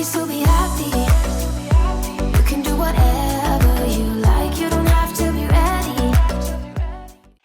still be happy. You can do whatever you like. You don't have to be ready.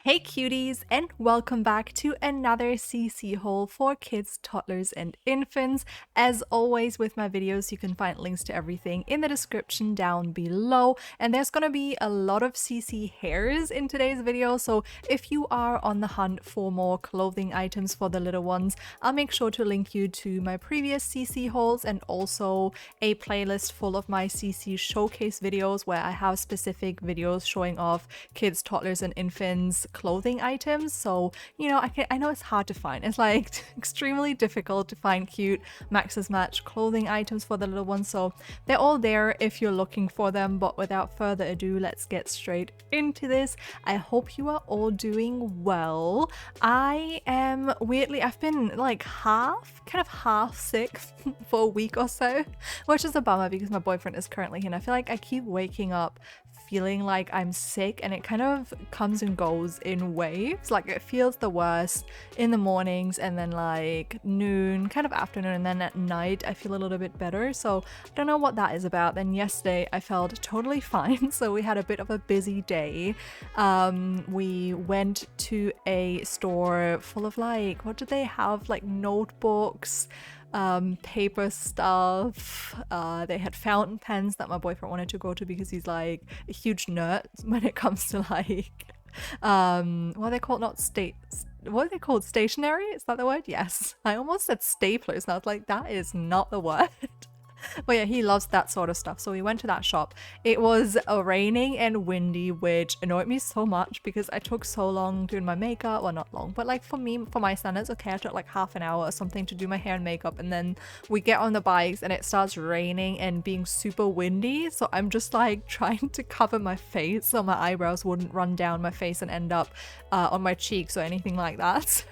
Hey cuties, and welcome back to another CC haul for kids, toddlers, and infants. As always with my videos, you can find links to everything in the description down below, and there's gonna be a lot of CC hairs in today's video, so if you are on the hunt for more clothing items for the little ones, I'll make sure to link you to my previous CC hauls and also a playlist full of my CC showcase videos where I have specific videos showing off kids, toddlers, and infants clothing items. So you know, I know it's hard to find. It's like extremely difficult to find cute Max's Match clothing items for the little ones, so they're all there if you're looking for them. But without further ado, let's get straight into this. I hope you are all doing well. I am weirdly, I've been like kind of half sick for a week or so, which is a bummer because my boyfriend is currently here and I feel like I keep waking up feeling like I'm sick, and it kind of comes and goes in waves. Like it feels the worst in the mornings, and then like noon, kind of afternoon, and then at night I feel a little bit better. So I don't know what that is about. Then yesterday I felt totally fine, so we had a bit of a busy day. We went to a store full of like, what did they have, like notebooks, paper stuff. They had fountain pens that my boyfriend wanted to go to because he's like a huge nerd when it comes to like what are they called, what are they called, stationery, is that the word? Yes, I almost said staplers and I was like, that is not the word. But yeah, he loves that sort of stuff, so we went to that shop. It was raining and windy, which annoyed me so much because I took so long doing my makeup. Well, not long, but like for my standards, okay, I took like half an hour or something to do my hair and makeup, and then we get on the bikes and it starts raining and being super windy, so I'm just like trying to cover my face so my eyebrows wouldn't run down my face and end up on my cheeks or anything like that.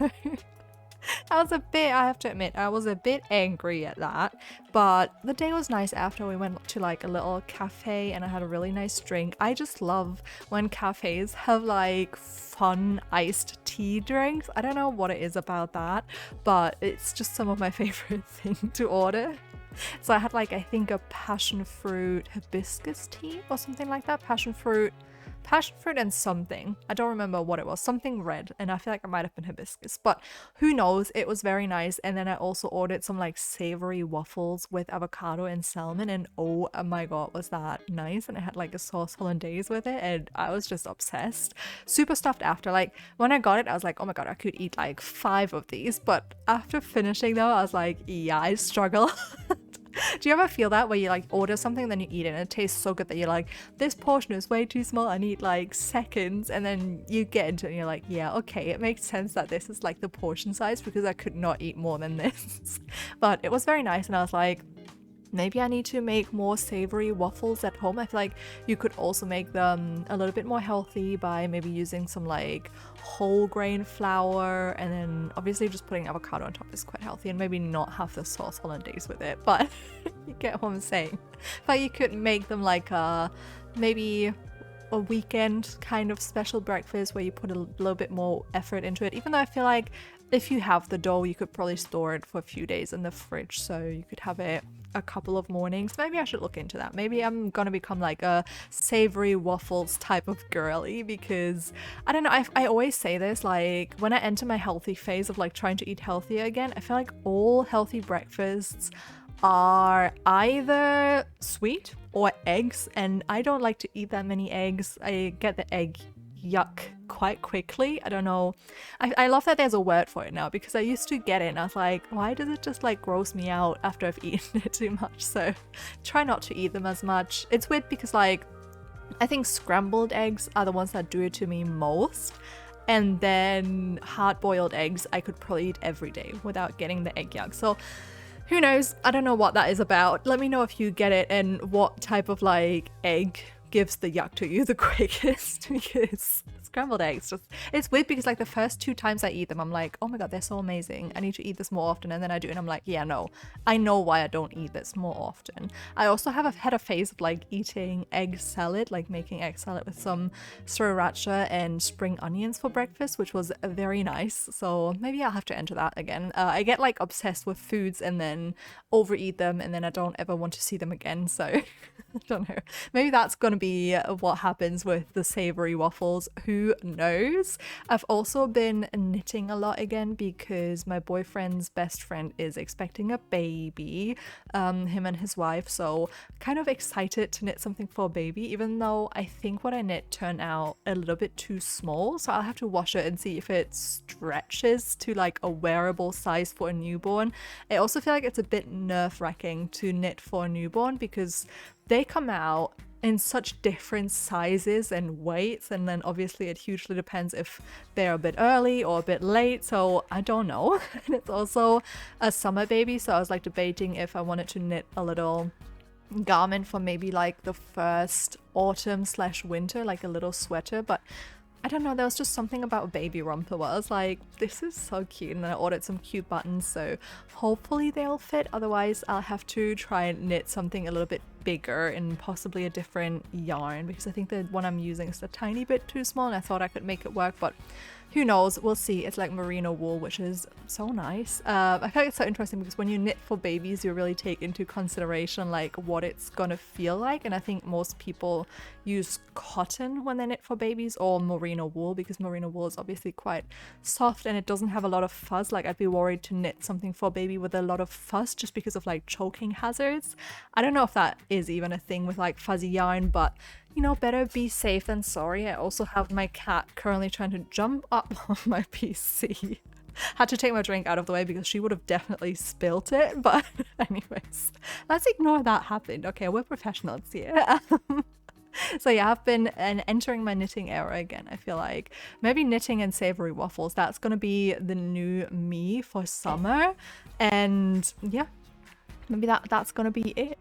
So I have to admit, I was a bit angry at that, but the day was nice after. We went to like a little cafe and I had a really nice drink. I just love when cafes have like fun iced tea drinks. I don't know what it is about that, but it's just some of my favorite thing to order. So I had like, I think a passion fruit hibiscus tea or something like that. Passion fruit and something, I don't remember what it was, something red, and I feel like it might have been hibiscus, but who knows. It was very nice. And then I also ordered some like savory waffles with avocado and salmon, and oh my god, was that nice. And it had like a sauce hollandaise with it, and I was just obsessed. Super stuffed after. Like when I got it I was like, oh my god, I could eat like 5 of these, but after finishing though I was like, yeah, I struggle. Do you ever feel that where you like order something, then you eat it and it tastes so good that you're like, this portion is way too small, I need like seconds, and then you get into it and you're like, yeah, okay, it makes sense that this is like the portion size because I could not eat more than this. But it was very nice, and I was like, maybe I need to make more savory waffles at home. I feel like you could also make them a little bit more healthy by maybe using some like whole grain flour, and then obviously just putting avocado on top is quite healthy, and maybe not have the sauce hollandaise with it, but you get what I'm saying. But you could make them like maybe a weekend kind of special breakfast where you put a little bit more effort into it, even though I feel like if you have the dough you could probably store it for a few days in the fridge, so you could have it a couple of mornings. Maybe I should look into that. Maybe I'm gonna become like a savory waffles type of girly, because I don't know, I always say this, like when I enter my healthy phase of like trying to eat healthier again, I feel like all healthy breakfasts are either sweet or eggs, and I don't like to eat that many eggs. I get the egg yuck quite quickly. I don't know. I love that there's a word for it now, because I used to get it and I was like, why does it just like gross me out after I've eaten it too much? So try not to eat them as much. It's weird because like I think scrambled eggs are the ones that do it to me most, and then hard-boiled eggs I could probably eat every day without getting the egg yuck. So who knows? I don't know what that is about. Let me know if you get it and what type of like egg gives the yuck to you the quickest, because it's scrambled eggs. Just, it's weird because like the first 2 times I eat them, I'm like, oh my god, they're so amazing. I need to eat this more often. And then I do, and I'm like, yeah, no, I know why I don't eat this more often. I also had a phase of like eating egg salad, like making egg salad with some sriracha and spring onions for breakfast, which was very nice. So maybe I'll have to enter that again. I get like obsessed with foods and then overeat them, and then I don't ever want to see them again. So I don't know. Maybe that's gonna be what happens with the savory waffles. Who knows? I've also been knitting a lot again because my boyfriend's best friend is expecting a baby, him and his wife. So kind of excited to knit something for a baby, even though I think what I knit turned out a little bit too small. So I'll have to wash it and see if it stretches to like a wearable size for a newborn. I also feel like it's a bit nerve-wracking to knit for a newborn because they come out in such different sizes and weights, and then obviously it hugely depends if they're a bit early or a bit late, so I don't know. And it's also a summer baby, so I was like debating if I wanted to knit a little garment for maybe like the first autumn/winter, like a little sweater, but I don't know, there was just something about a baby romper where I was like, this is so cute, and then I ordered some cute buttons, so hopefully they'll fit. Otherwise I'll have to try and knit something a little bit bigger and possibly a different yarn, because I think the one I'm using is a tiny bit too small, and I thought I could make it work, but who knows, we'll see. It's like merino wool, which is so nice. I feel like it's so interesting because when you knit for babies, you really take into consideration like what it's gonna feel like, and I think most people use cotton when they knit for babies, or merino wool, because merino wool is obviously quite soft and it doesn't have a lot of fuzz. Like I'd be worried to knit something for a baby with a lot of fuzz just because of like choking hazards. I don't know if that is even a thing with like fuzzy yarn, but you know, better be safe than sorry. I also have my cat currently trying to jump up on my PC. Had to take my drink out of the way because she would have definitely spilt it, but anyways, let's ignore that happened. Okay, we're professionals here. So yeah, I've been entering my knitting era again. I feel like maybe knitting and savory waffles, that's gonna be the new me for summer, and yeah, maybe that's gonna be it.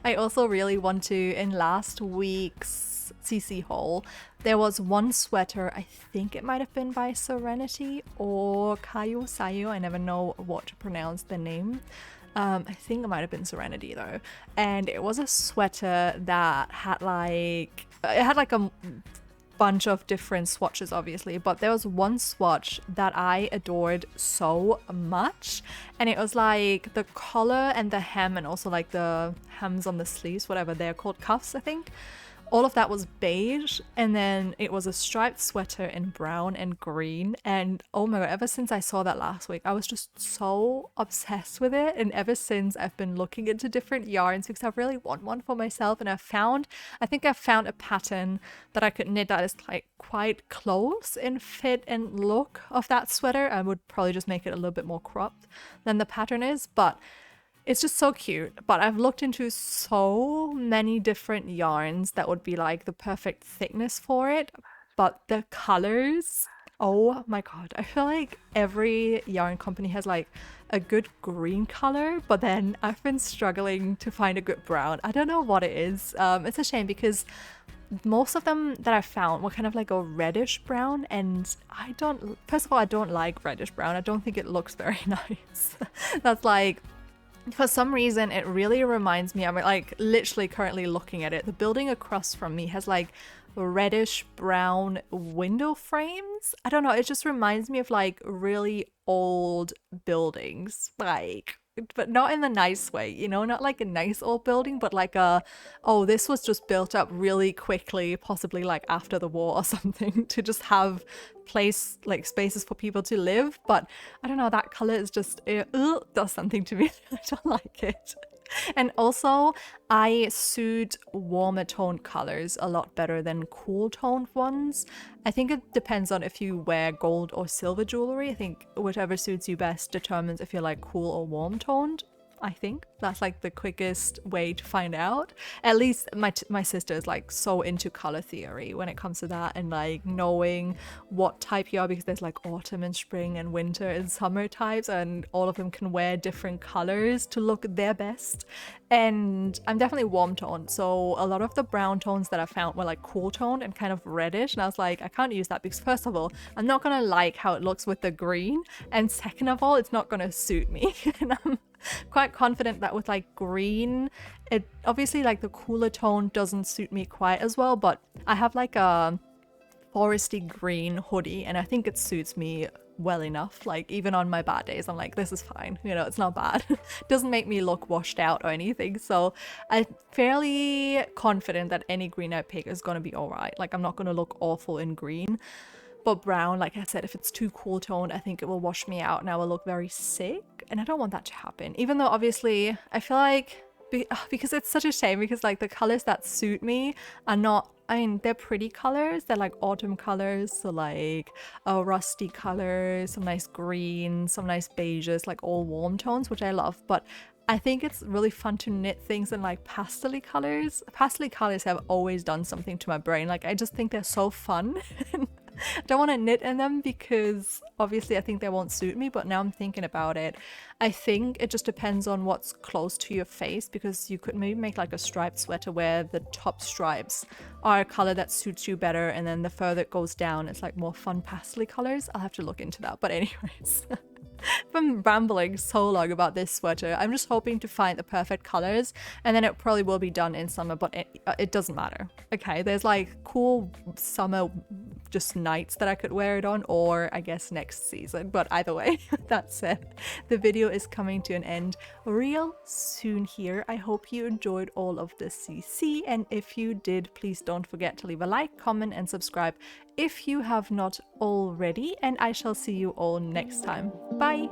I also really want to, in last week's CC haul, there was one sweater, I think it might have been by Serenity or Kayo Sayo, I never know what to pronounce the name. I think it might have been Serenity though, and it was a sweater that had like, it had like a bunch of different swatches obviously, but there was one swatch that I adored so much, and it was like the collar and the hem, and also like the hems on the sleeves, whatever they're called, cuffs I think, all of that was beige, and then it was a striped sweater in brown and green, and oh my god, ever since I saw that last week I was just so obsessed with it, and ever since I've been looking into different yarns because I really want one for myself, and I think I found a pattern that I could knit that is like quite close in fit and look of that sweater. I would probably just make it a little bit more cropped than the pattern is, but it's just so cute. But I've looked into so many different yarns that would be like the perfect thickness for it, but the colors, oh my god, I feel like every yarn company has like a good green color, but then I've been struggling to find a good brown. I don't know what it is. It's a shame because most of them that I found were kind of like a reddish brown, and first of all, I don't like reddish brown. I don't think it looks very nice. That's like, for some reason it really reminds me, I'm like literally currently looking at it, the building across from me has like reddish brown window frames. I don't know, it just reminds me of like really old buildings, like, but not in the nice way, you know, not like a nice old building, but like oh, this was just built up really quickly, possibly like after the war or something, to just have spaces for people to live. But I don't know, that color is just, it does something to me. I don't like it. And also I suit warmer toned colors a lot better than cool toned ones. I think it depends on if you wear gold or silver jewelry. I think whichever suits you best determines if you're like cool or warm toned. I think that's like the quickest way to find out. At least my sister is like so into color theory when it comes to that, and like knowing what type you are, because there's like autumn and spring and winter and summer types, and all of them can wear different colors to look their best. And I'm definitely warm toned, so a lot of the brown tones that I found were like cool toned and kind of reddish, and I was like, I can't use that because first of all, I'm not gonna like how it looks with the green, and second of all, it's not gonna suit me. And I'm quite confident that with like green, it obviously like the cooler tone doesn't suit me quite as well, but I have like a foresty green hoodie and I think it suits me well enough. Like even on my bad days, I'm like, this is fine, you know, it's not bad. Doesn't make me look washed out or anything. So I'm fairly confident that any green I pick is gonna be all right. Like I'm not gonna look awful in green. But brown, like I said, if it's too cool toned, I think it will wash me out and I will look very sick. And I don't want that to happen. Even though obviously I feel like, because it's such a shame, because like the colors that suit me are not, I mean, they're pretty colors. They're like autumn colors. So like a rusty color, some nice green, some nice beiges, like all warm tones, which I love. But I think it's really fun to knit things in like pastel colors. Pastel colors have always done something to my brain. Like I just think they're so fun. I don't want to knit in them because obviously I think they won't suit me, but now I'm thinking about it. I think it just depends on what's close to your face, because you could maybe make like a striped sweater where the top stripes are a color that suits you better, and then the further it goes down, it's like more fun pastel colors. I'll have to look into that. But anyways, I've been rambling so long about this sweater. I'm just hoping to find the perfect colors, and then it probably will be done in summer, but it doesn't matter. Okay, there's like cool summer just nights that I could wear it on, or I guess next season. But either way, that said, the video is coming to an end real soon here. I hope you enjoyed all of the CC, and if you did, please don't forget to leave a like, comment, and subscribe if you have not already, and I shall see you all next time. Bye!